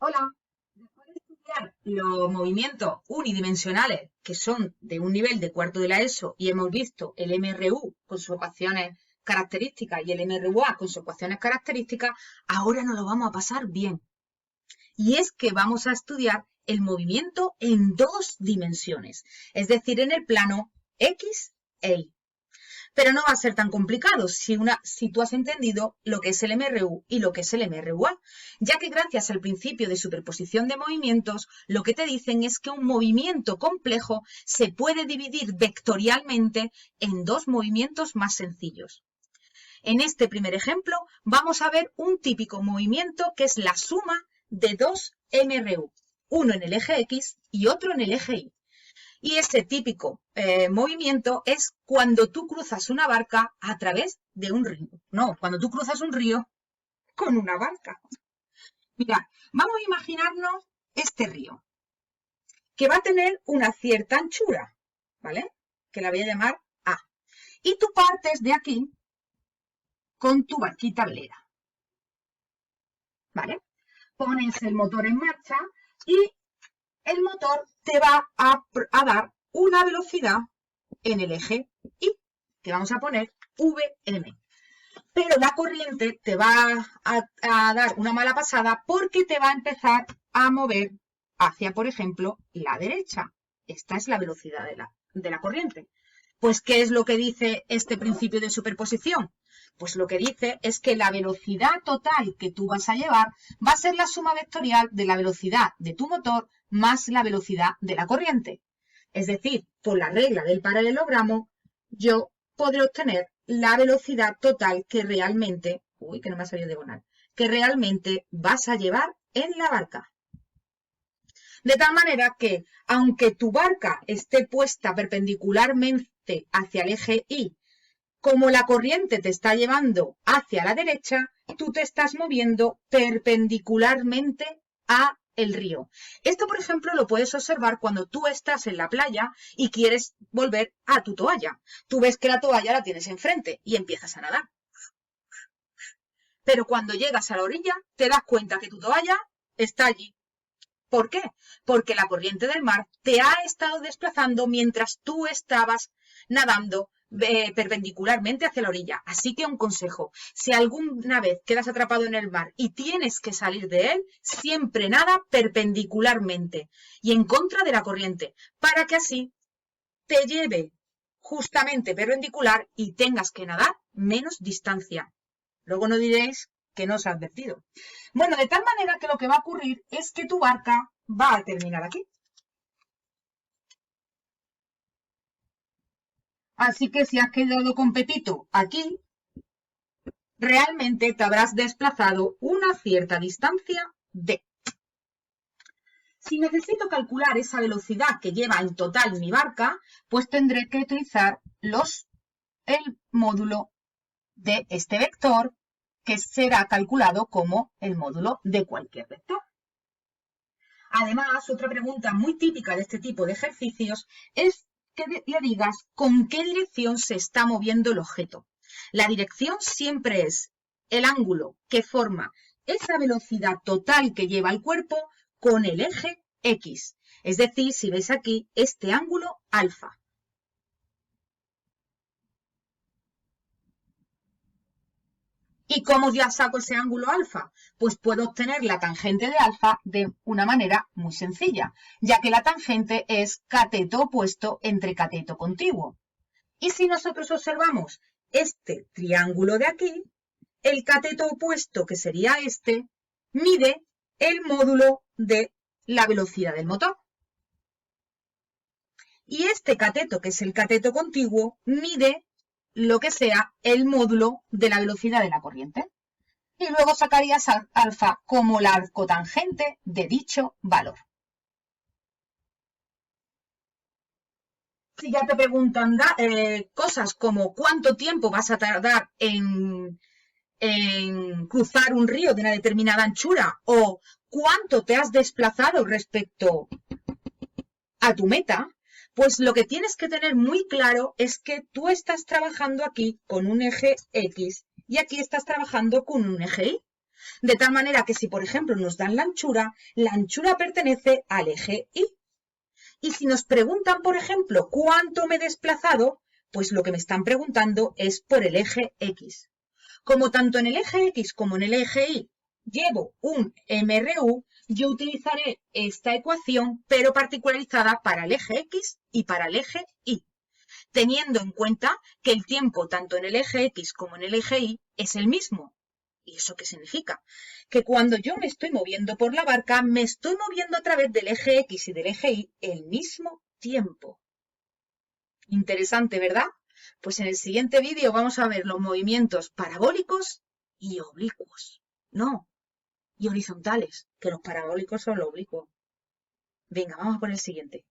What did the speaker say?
Hola, después de estudiar los movimientos unidimensionales que son de un nivel de cuarto de la ESO y hemos visto el MRU con sus ecuaciones características y el MRUA con sus ecuaciones características, ahora nos lo vamos a pasar bien. Y es que vamos a estudiar el movimiento en dos dimensiones, es decir, en el plano X e Y. Pero no va a ser tan complicado si tú has entendido lo que es el MRU y lo que es el MRUA, ya que gracias al principio de superposición de movimientos, lo que te dicen es que un movimiento complejo se puede dividir vectorialmente en dos movimientos más sencillos. En este primer ejemplo vamos a ver un típico movimiento que es la suma de dos MRU, uno en el eje X y otro en el eje Y. Y ese típico movimiento es cuando tú cruzas una barca a través de un río. No, cuando tú cruzas un río con una barca. Mirad, vamos a imaginarnos este río, que va a tener una cierta anchura, ¿vale? Que la voy a llamar A. Y tú partes de aquí con tu barquita velera, ¿vale? Pones el motor en marcha y el motor te va a dar una velocidad en el eje Y, que vamos a poner Vm. Pero la corriente te va a dar una mala pasada porque te va a empezar a mover hacia, por ejemplo, la derecha. Esta es la velocidad de la corriente. Pues, ¿qué es lo que dice este principio de superposición? Pues lo que dice es que la velocidad total que tú vas a llevar va a ser la suma vectorial de la velocidad de tu motor más la velocidad de la corriente. Es decir, por la regla del paralelogramo, yo podré obtener la velocidad total que realmente, que no me ha salido diagonal, que realmente vas a llevar en la barca. De tal manera que, aunque tu barca esté puesta perpendicularmente hacia el eje Y, como la corriente te está llevando hacia la derecha, tú te estás moviendo perpendicularmente a el río. Esto, por ejemplo, lo puedes observar cuando tú estás en la playa y quieres volver a tu toalla. Tú ves que la toalla la tienes enfrente y empiezas a nadar. Pero cuando llegas a la orilla, te das cuenta que tu toalla está allí. ¿Por qué? Porque la corriente del mar te ha estado desplazando mientras tú estabas nadando perpendicularmente hacia la orilla. Así que un consejo, si alguna vez quedas atrapado en el mar y tienes que salir de él, siempre nada perpendicularmente y en contra de la corriente, para que así te lleve justamente perpendicular y tengas que nadar menos distancia. Luego no diréis que no os ha advertido. Bueno, de tal manera que lo que va a ocurrir es que tu barca va a terminar aquí. Así que si has quedado con Pepito aquí, realmente te habrás desplazado una cierta distancia d. Si necesito calcular esa velocidad que lleva en total mi barca, pues tendré que utilizar el módulo de este vector, que será calculado como el módulo de cualquier vector. Además, otra pregunta muy típica de este tipo de ejercicios es que le digas con qué dirección se está moviendo el objeto. La dirección siempre es el ángulo que forma esa velocidad total que lleva el cuerpo con el eje X. Es decir, si veis aquí, este ángulo alfa. ¿Y cómo ya saco ese ángulo alfa? Pues puedo obtener la tangente de alfa de una manera muy sencilla, ya que la tangente es cateto opuesto entre cateto contiguo. Y si nosotros observamos este triángulo de aquí, el cateto opuesto, que sería este, mide el módulo de la velocidad del motor. Y este cateto, que es el cateto contiguo, mide lo que sea el módulo de la velocidad de la corriente. Y luego sacarías alfa como la arcotangente de dicho valor. Si ya te preguntan cosas como cuánto tiempo vas a tardar en cruzar un río de una determinada anchura o cuánto te has desplazado respecto a tu meta, pues lo que tienes que tener muy claro es que tú estás trabajando aquí con un eje X y aquí estás trabajando con un eje Y. De tal manera que si, por ejemplo, nos dan la anchura pertenece al eje Y. Y si nos preguntan, por ejemplo, cuánto me he desplazado, pues lo que me están preguntando es por el eje X. Como tanto en el eje X como en el eje Y llevo un MRU, yo utilizaré esta ecuación, pero particularizada para el eje X y para el eje Y, teniendo en cuenta que el tiempo tanto en el eje X como en el eje Y es el mismo. ¿Y eso qué significa? Que cuando yo me estoy moviendo por la barca, me estoy moviendo a través del eje X y del eje Y el mismo tiempo. Interesante, ¿verdad? Pues en el siguiente vídeo vamos a ver los movimientos parabólicos y oblicuos. No, y horizontales, que los parabólicos son los oblicuos. Venga, vamos a por el siguiente.